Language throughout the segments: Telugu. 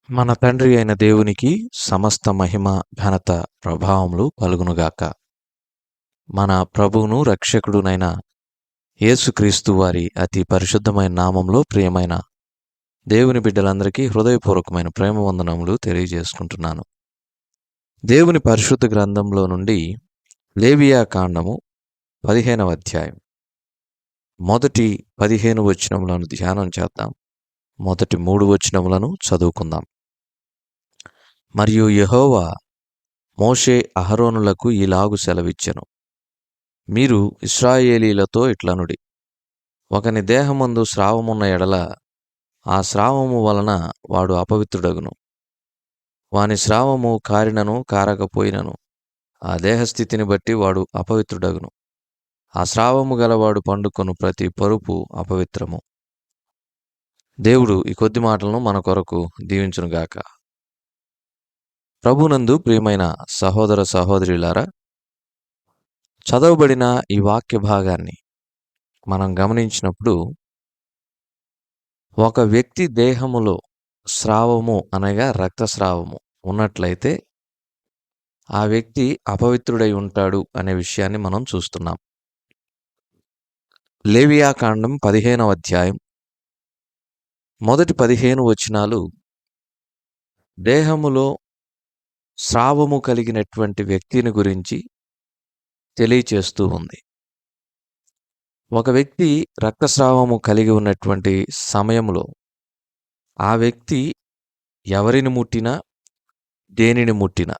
మన తండ్రి అయిన దేవునికి సమస్త మహిమ ఘనత ప్రభావములు కలుగునుగాక. మన ప్రభువును రక్షకుడునైన యేసుక్రీస్తు వారి అతి పరిశుద్ధమైన నామంలో ప్రియమైన దేవుని బిడ్డలందరికీ హృదయపూర్వకమైన ప్రేమ వందనములు తెలియజేసుకుంటున్నాను. దేవుని పరిశుద్ధ గ్రంథంలో నుండి లేవియా కాండము 15వ అధ్యాయం మొదటి 15 వచనములను ధ్యానం చేద్దాం. మొదటి 3 వచనములను చదువుకుందాం. మరియు యెహోవా మోషే అహరోనులకు ఈలాగు సెలవిచ్చెను. మీరు ఇశ్రాయేలీలతో ఇట్లనుడి, ఒకని దేహమందు స్రావమున్న ఎడల ఆ స్రావము వలన వాడు అపవిత్రుడగును. వాని స్రావము కారినను కారకపోయినను ఆ దేహస్థితిని బట్టి వాడు అపవిత్రుడగును. ఆ స్రావము గలవాడు పండుకొను ప్రతి పరుపు అపవిత్రము. దేవుడు ఈ కొద్ది మాటలను మన కొరకు దీవించునుగాక. ప్రభునందు ప్రియమైన సహోదర సహోదరులారా, చదవబడిన ఈ వాక్య భాగాన్ని మనం గమనించినప్పుడు ఒక వ్యక్తి దేహములో స్రావము అనగా రక్తస్రావము ఉన్నట్లయితే ఆ వ్యక్తి అపవిత్రుడై ఉంటాడు అనే విషయాన్ని మనం చూస్తున్నాం. లేవియా కాండం 15వ అధ్యాయం మొదటి 15 వచనాలు దేహములో స్రావము కలిగినటువంటి వ్యక్తిని గురించి తెలియచేస్తూ ఉంది. ఒక వ్యక్తి రక్తస్రావము కలిగి ఉన్నటువంటి సమయంలో ఆ వ్యక్తి ఎవరిని ముట్టినా, దేనిని ముట్టినా,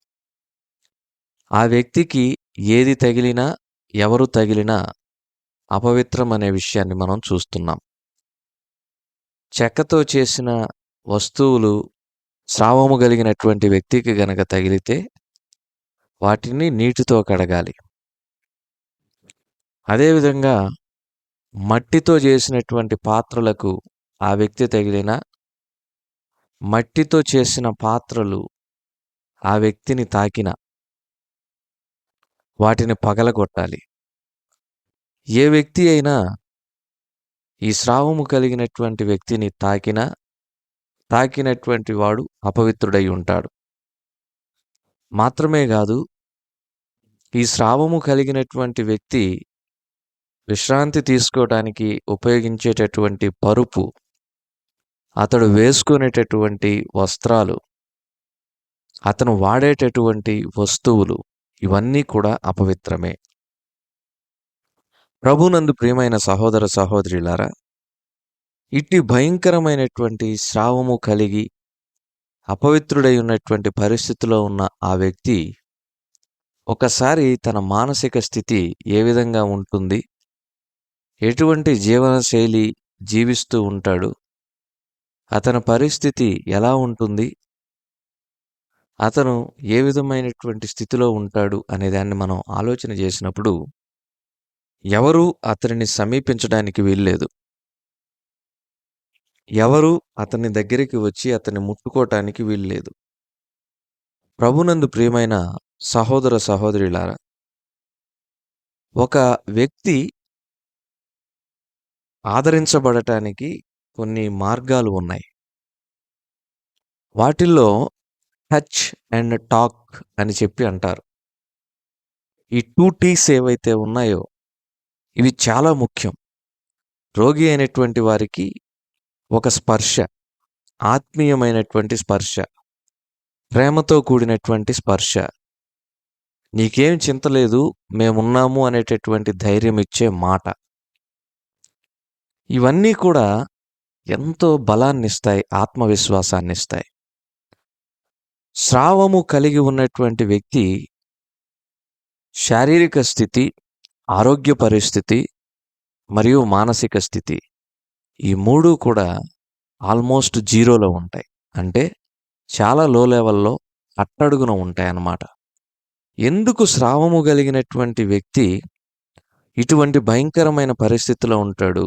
ఆ వ్యక్తికి ఏది తగిలినా, ఎవరు తగిలినా అపవిత్రం అనే విషయాన్ని మనం చూస్తున్నాం. చెక్కతో చేసిన వస్తువులు స్రావము కలిగినటువంటి వ్యక్తికి గనక తగిలితే వాటిని నీటితో కడగాలి. అదేవిధంగా మట్టితో చేసినటువంటి పాత్రలకు ఆ వ్యక్తి తగిలిన మట్టితో చేసిన పాత్రలు ఆ వ్యక్తిని తాకిన వాటిని పగలగొట్టాలి. ఏ వ్యక్తి అయినా ఈ స్రావము కలిగినటువంటి వ్యక్తిని తాకినటువంటి వాడు అపవిత్రుడై ఉంటాడు. మాత్రమే కాదు, ఈ స్రావము కలిగినటువంటి వ్యక్తి విశ్రాంతి తీసుకోవడానికి ఉపయోగించేటటువంటి పరుపు, అతడు వేసుకునేటటువంటి వస్త్రాలు, అతను వాడేటటువంటి వస్తువులు ఇవన్నీ కూడా అపవిత్రమే. ప్రభునందు ప్రియమైన సహోదర సహోదరులారా, ఇట్టి భయంకరమైనటువంటి స్రావము కలిగి అపవిత్రుడై ఉన్నటువంటి పరిస్థితిలో ఉన్న ఆ వ్యక్తి ఒకసారి తన మానసిక స్థితి ఏ విధంగా ఉంటుంది, ఎటువంటి జీవనశైలి జీవిస్తూ ఉంటాడు, అతని పరిస్థితి ఎలా ఉంటుంది, అతను ఏ విధమైనటువంటి స్థితిలో ఉంటాడు అనే దాన్ని మనం ఆలోచన చేసినప్పుడు ఎవరూ అతనిని సమీపించడానికి వీల్లేదు. ఎవరు అతని దగ్గరికి వచ్చి అతన్ని ముట్టుకోవటానికి వీల్లేదు. ప్రభునందు ప్రియమైన సహోదర సహోదరులారా, ఒక వ్యక్తి ఆదరించబడటానికి కొన్ని మార్గాలు ఉన్నాయి. వాటిల్లో టచ్ అండ్ టాక్ అని చెప్పి అంటారు. ఈ 2 T's ఏవైతే ఉన్నాయో ఇవి చాలా ముఖ్యం. రోగి అయినటువంటి వారికి ఒక స్పర్శ, ఆత్మీయమైనటువంటి స్పర్శ, ప్రేమతో కూడినటువంటి స్పర్శ, నీకేం చింతలేదు మేమున్నాము అనేటటువంటి ధైర్యం ఇచ్చే మాట, ఇవన్నీ కూడా ఎంతో బలాన్నిస్తాయి, ఆత్మవిశ్వాసాన్నిస్తాయి. స్రావము కలిగి ఉన్నటువంటి వ్యక్తి శారీరక స్థితి, ఆరోగ్య పరిస్థితి మరియు మానసిక స్థితి ఈ మూడు కూడా ఆల్మోస్ట్ జీరోలో ఉంటాయి. అంటే చాలా లో లెవెల్లో అట్టడుగున ఉంటాయన్నమాట. ఎందుకు స్రావము కలిగినటువంటి వ్యక్తి ఇటువంటి భయంకరమైన పరిస్థితిలో ఉంటాడు,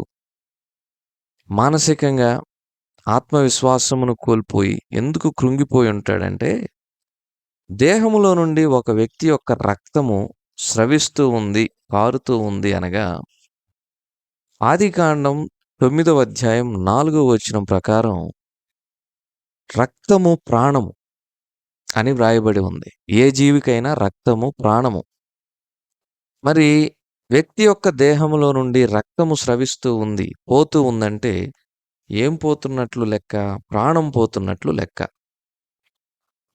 మానసికంగా ఆత్మవిశ్వాసమును కోల్పోయి ఎందుకు కృంగిపోయి ఉంటాడంటే, దేహములో నుండి ఒక వ్యక్తి యొక్క రక్తము స్రవిస్తూ ఉంది, కారుతూ ఉంది అనగా ఆదికాండం 9వ అధ్యాయం 4వ వచనం ప్రకారం రక్తము ప్రాణము అని వ్రాయబడి ఉంది. ఏ జీవికైనా రక్తము ప్రాణము. మరి వ్యక్తి యొక్క దేహములో నుండి రక్తము స్రవిస్తూ ఉంది, పోతూ ఉందంటే ఏం పోతున్నట్లు లెక్క? ప్రాణం పోతున్నట్లు లెక్క.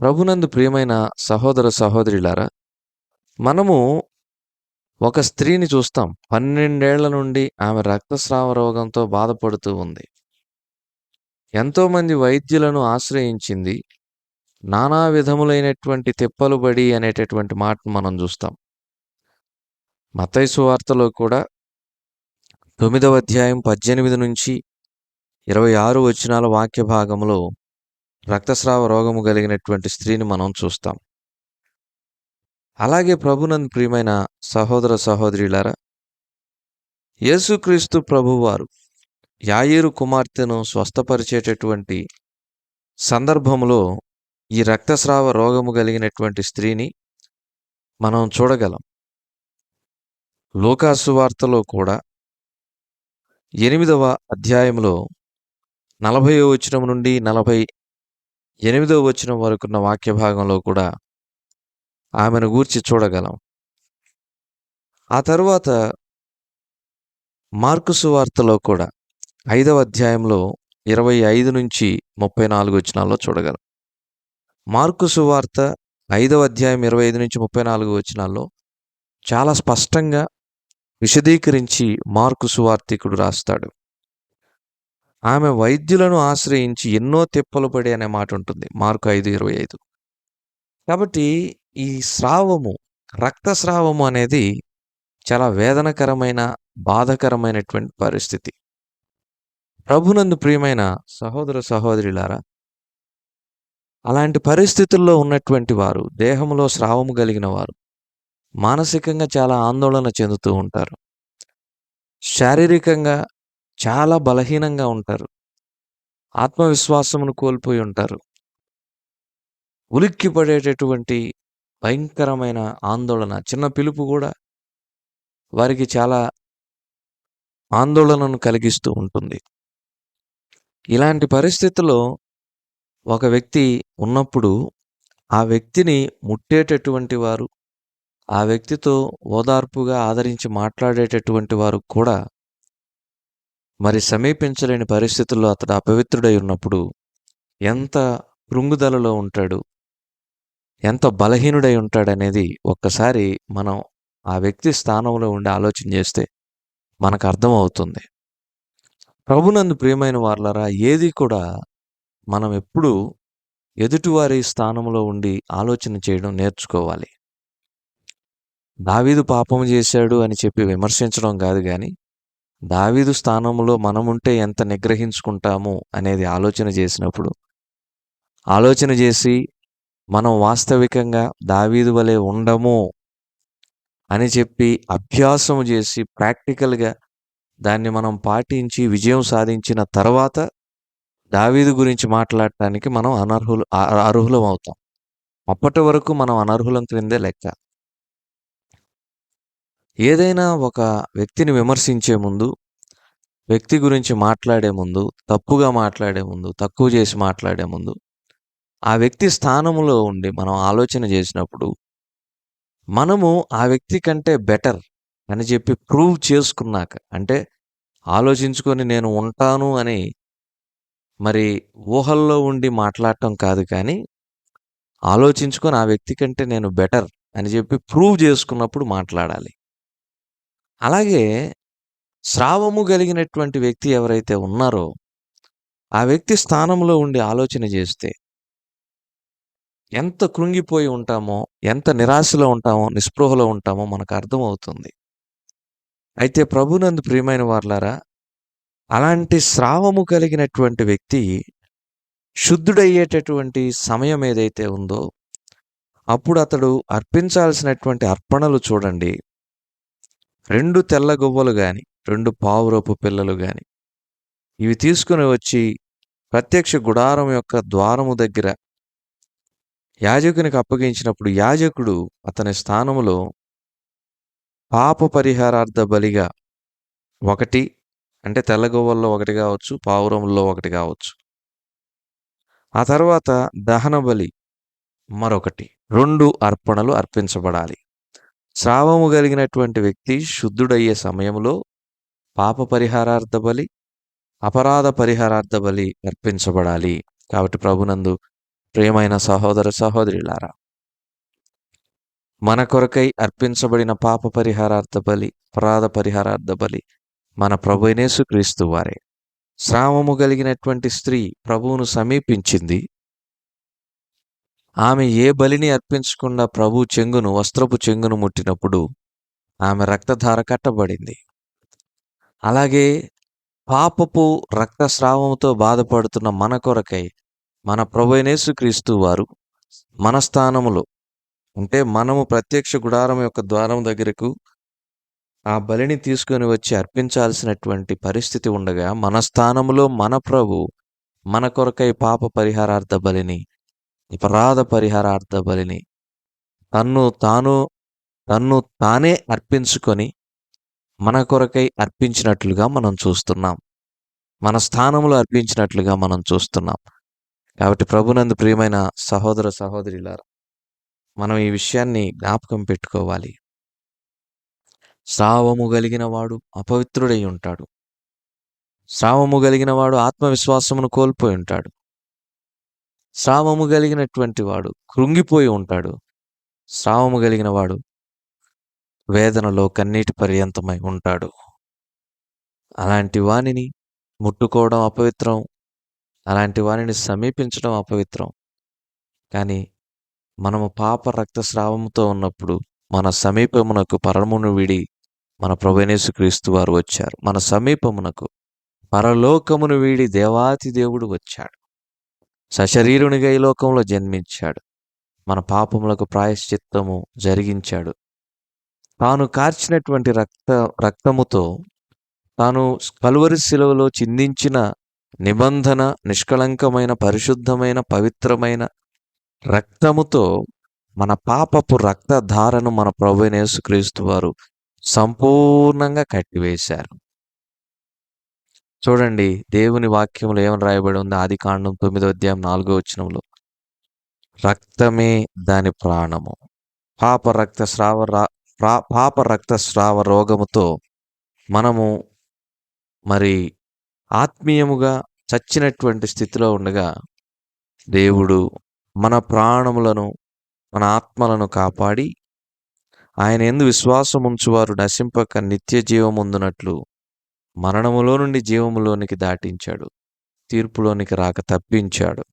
ప్రభునందు ప్రియమైన సహోదర సహోదరులారా, మనము ఒక స్త్రీని చూస్తాం. 12 ఏళ్ల నుండి ఆమె రక్తస్రావ రోగంతో బాధపడుతూ ఉంది. ఎంతోమంది వైద్యులను ఆశ్రయించింది. నానా విధములైనటువంటి తిప్పలు బడి అనేటటువంటి మాటను మనం చూస్తాం. మత్తయి సువార్తలో కూడా 9వ అధ్యాయం 18 నుంచి 26 వచనాల వాక్య భాగంలో రక్తస్రావ రోగము కలిగినటువంటి స్త్రీని మనం చూస్తాం. అలాగే ప్రభునందు ప్రియమైన సహోదర సహోదరులారా, యేసుక్రీస్తు ప్రభువారు యాయీరు కుమార్తెను స్వస్థపరిచేటటువంటి సందర్భంలో ఈ రక్తస్రావ రోగము కలిగినటువంటి స్త్రీని మనం చూడగలం. లూకాసు వార్తలో కూడా 8వ అధ్యాయంలో 40వ వచనం నుండి 48వ వచనం వరకున్న వాక్య భాగంలో కూడా ఆమెను గూర్చి చూడగలం. ఆ తరువాత మార్కు సువార్తలో కూడా 5వ అధ్యాయంలో 25 నుంచి 34 వచనాల్లో చూడగలం. మార్కు సువార్త 5వ అధ్యాయం 25 నుంచి 34 వచనాల్లో చాలా స్పష్టంగా విశదీకరించి మార్కు సువార్తికుడు రాస్తాడు. ఆమె వైద్యులను ఆశ్రయించి ఎన్నో తిప్పలు పడి అనే మాట ఉంటుంది మార్కు 5:25. కాబట్టి ఈ స్రావము, రక్తస్రావము అనేది చాలా వేదనకరమైన, బాధకరమైనటువంటి పరిస్థితి. ప్రభునందు ప్రియమైన సహోదర సహోదరులారా, అలాంటి పరిస్థితుల్లో ఉన్నటువంటి వారు, దేహంలో స్రావము కలిగిన వారు మానసికంగా చాలా ఆందోళన చెందుతూ ఉంటారు. శారీరకంగా చాలా బలహీనంగా ఉంటారు. ఆత్మవిశ్వాసమును కోల్పోయి ఉంటారు. ఉలిక్కిపడేటటువంటి భయంకరమైన ఆందోళన, చిన్న పిలుపు కూడా వారికి చాలా ఆందోళనను కలిగిస్తూ ఉంటుంది. ఇలాంటి పరిస్థితుల్లో ఒక వ్యక్తి ఉన్నప్పుడు ఆ వ్యక్తిని ముట్టేటటువంటి వారు, ఆ వ్యక్తితో ఓదార్పుగా ఆదరించి మాట్లాడేటటువంటి వారు కూడా మరి సమీపించలేని పరిస్థితుల్లో అతడు అపవిత్రుడై ఉన్నప్పుడు ఎంత కృంగుదలలో ఉంటాడు, ఎంత బలహీనుడై ఉంటాడనేది ఒక్కసారి మనం ఆ వ్యక్తి స్థానంలో ఉండి ఆలోచన చేస్తే మనకు అర్థమవుతుంది. ప్రభునందు ప్రియమైన వారలారా, ఏది కూడా మనం ఎప్పుడూ ఎదుటివారి స్థానంలో ఉండి ఆలోచన చేయడం నేర్చుకోవాలి. దావీదు పాపము చేశాడు అని చెప్పి విమర్శించడం కాదు గాని, దావీదు స్థానంలో మనముంటే ఎంత నిగ్రహించుకుంటాము అనేది ఆలోచన చేసినప్పుడు, ఆలోచన చేసి మనం వాస్తవికంగా దావీదు వలె ఉండము అని చెప్పి అభ్యాసం చేసి ప్రాక్టికల్‌గా దాన్ని మనం పాటించి విజయం సాధించిన తర్వాత దావీదు గురించి మాట్లాడటానికి మనం అర్హులం అవుతాం. అప్పటి వరకు మనం అనర్హులం క్రిందే లెక్క. ఏదైనా ఒక వ్యక్తిని విమర్శించే ముందు, వ్యక్తి గురించి మాట్లాడే ముందు, తప్పుగా మాట్లాడే ముందు, తక్కువ చేసి మాట్లాడే ముందు, ఆ వ్యక్తి స్థానంలో ఉండి మనం ఆలోచన చేసినప్పుడు, మనము ఆ వ్యక్తి కంటే బెటర్ అని చెప్పి ప్రూవ్ చేసుకున్నాక, అంటే ఆలోచించుకొని నేను ఉంటాను అని మరి ఊహల్లో ఉండి మాట్లాడటం కాదు కానీ, ఆలోచించుకొని ఆ వ్యక్తి కంటే నేను బెటర్ అని చెప్పి ప్రూవ్ చేసుకున్నప్పుడు మాట్లాడాలి. అలాగే స్రావము కలిగినటువంటి వ్యక్తి ఎవరైతే ఉన్నారో, ఆ వ్యక్తి స్థానంలో ఉండి ఆలోచన చేస్తే ఎంత కృంగిపోయి ఉంటామో, ఎంత నిరాశలో ఉంటామో, నిస్పృహలో ఉంటామో మనకు అర్థమవుతుంది. అయితే ప్రభునందు ప్రియమైన వారలారా, అలాంటి స్రావము కలిగినటువంటి వ్యక్తి శుద్ధుడయ్యేటటువంటి సమయం ఏదైతే ఉందో, అప్పుడు అతడు అర్పించాల్సినటువంటి అర్పణలు చూడండి. 2 తెల్ల గువ్వలు గాని, 2 పావురపు పిల్లలు గాని, ఇవి తీసుకొని వచ్చి ప్రత్యక్ష గుడారం యొక్క ద్వారము దగ్గర యాజకునికి అప్పగించినప్పుడు, యాజకుడు అతని స్థానములో పాప పరిహారార్థ బలిగా 1 అంటే తెల్ల గువ్వల్లో 1 కావచ్చు, పావురముల్లో 1 కావచ్చు, ఆ తర్వాత దహన బలి మరొకటి. 2 అర్పణలు అర్పించబడాలి. స్రావము కలిగినటువంటి వ్యక్తి శుద్ధుడయ్యే సమయంలో పాప పరిహారార్థ బలి, అపరాధ పరిహారార్థ బలి అర్పించబడాలి. కాబట్టి ప్రభునందు ప్రియమైన సహోదర సహోదరులారా, మన కొరకై అర్పించబడిన పాప పరిహారార్థ బలి, అపరాధ పరిహారార్థ బలి మన ప్రభువైన యేసుక్రీస్తు వారే. స్రావము కలిగినటువంటి స్త్రీ ప్రభువును సమీపించింది. ఆమె ఏ బలిని అర్పించకుండా వస్త్రపు చెంగును ముట్టినప్పుడు ఆమె రక్తధార కట్టబడింది. అలాగే పాపపు రక్తస్రావముతో బాధపడుతున్న మన కొరకై మన ప్రభువైన యేసుక్రీస్తు వారు మన స్థానములో, అంటే మనము ప్రత్యక్ష గుడారం యొక్క ద్వారం దగ్గరకు ఆ బలిని తీసుకొని వచ్చి అర్పించాల్సినటువంటి పరిస్థితి ఉండగా, మన స్థానములో మన ప్రభు మన కొరకై పాప పరిహారార్థ బలిని, అపరాధ పరిహారార్థ బలిని తన్ను తానే అర్పించుకొని మన కొరకై అర్పించినట్లుగా మనం చూస్తున్నాం. మన స్థానంలో అర్పించినట్లుగా మనం చూస్తున్నాం. కాబట్టి ప్రభునందు ప్రియమైన సహోదర సహోదరులారా, మనం ఈ విషయాన్ని జ్ఞాపకం పెట్టుకోవాలి. స్రావము కలిగిన వాడు అపవిత్రుడై ఉంటాడు. స్రావము కలిగిన వాడు ఆత్మవిశ్వాసమును కోల్పోయి ఉంటాడు. స్రావము కలిగినటువంటి వాడు కృంగిపోయి ఉంటాడు. స్రావము కలిగిన వాడు వేదనలో కన్నీటి పర్యంతమై ఉంటాడు. అలాంటి వానిని ముట్టుకోవడం అపవిత్రం. అలాంటి వానిని సమీపించడం అపవిత్రం. కానీ మనము పాప రక్తస్రావముతో ఉన్నప్పుడు మన సమీపమునకు పరమును విడి మన ప్రభువైన యేసుక్రీస్తు వారు వచ్చారు. మన సమీపమునకు పరలోకమును వీడి దేవాతి దేవుడు వచ్చాడు. సశరీరునిగా ఈ లోకంలో జన్మించాడు. మన పాపములకు ప్రాయశ్చిత్తము జరిగించాడు. తాను కార్చినటువంటి రక్తముతో, తాను కలువరి శిలువలో చిందించిన నిబంధన నిష్కళంకమైన, పరిశుద్ధమైన, పవిత్రమైన రక్తముతో మన పాపపు రక్తధారను మన ప్రభువైన యేసుక్రీస్తు వారు సంపూర్ణంగా కట్టివేశారు. చూడండి, దేవుని వాక్యంలో ఏమని రాయబడి ఉంది? ఆదికాండం 9వ అధ్యాయం 4వ వచనంలో, రక్తమే దాని ప్రాణము. పాప రక్తస్రావ రోగముతో మనము మరి ఆత్మీయముగా చచ్చినటువంటి స్థితిలో ఉండగా, దేవుడు మన ప్రాణములను, మన ఆత్మలను కాపాడి ఆయన యందు విశ్వాసముంచువారు నశింపక నిత్య జీవముందునట్లు మరణములో నుండి జీవములోనికి దాటించాడు. తీర్పులోనికి రాక తప్పించాడు.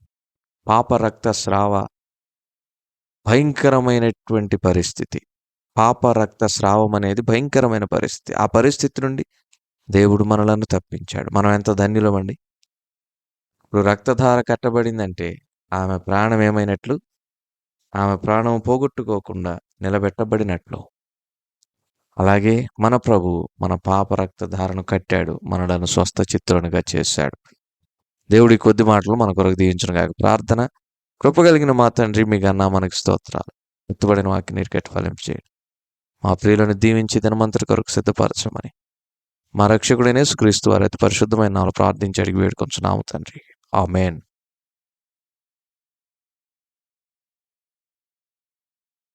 పాప రక్తస్రావ భయంకరమైనటువంటి పరిస్థితి. పాప రక్తస్రావం అనేది భయంకరమైన పరిస్థితి. ఆ పరిస్థితి నుండి దేవుడు మనలను తప్పించాడు. మనం ఎంత ధన్యులమండి. ఇప్పుడు రక్తధార కట్టబడిందంటే ఆమె ప్రాణం ఏమైనట్లు? ఆమె ప్రాణం పోగొట్టుకోకుండా నిలబెట్టబడినట్లు. అలాగే మన ప్రభు మన పాప రక్తధారను కట్టాడు, మనలను స్వస్థ చిత్తులనుగా చేశాడు. దేవుడి కొద్ది మాటలు మన కొరకు దీవించును గాక. ప్రార్థన. కృపగలిగిన మా తండ్రి, మీ నామానికి స్తోత్రాలు. ఎత్తుబడిన వాక్యం నీరు కట్టి ఫలింపు చేయండి. మా ప్రియులను దీవించి దినమంతటి కొరకు సిద్ధపరచమని మా రక్షకుడైన యేసుక్రీస్తు వారి అతి పరిశుద్ధమైన నామములో ప్రార్థించి అడిగి వేడుకొంచున్నాము తండ్రి. ఆమేన్.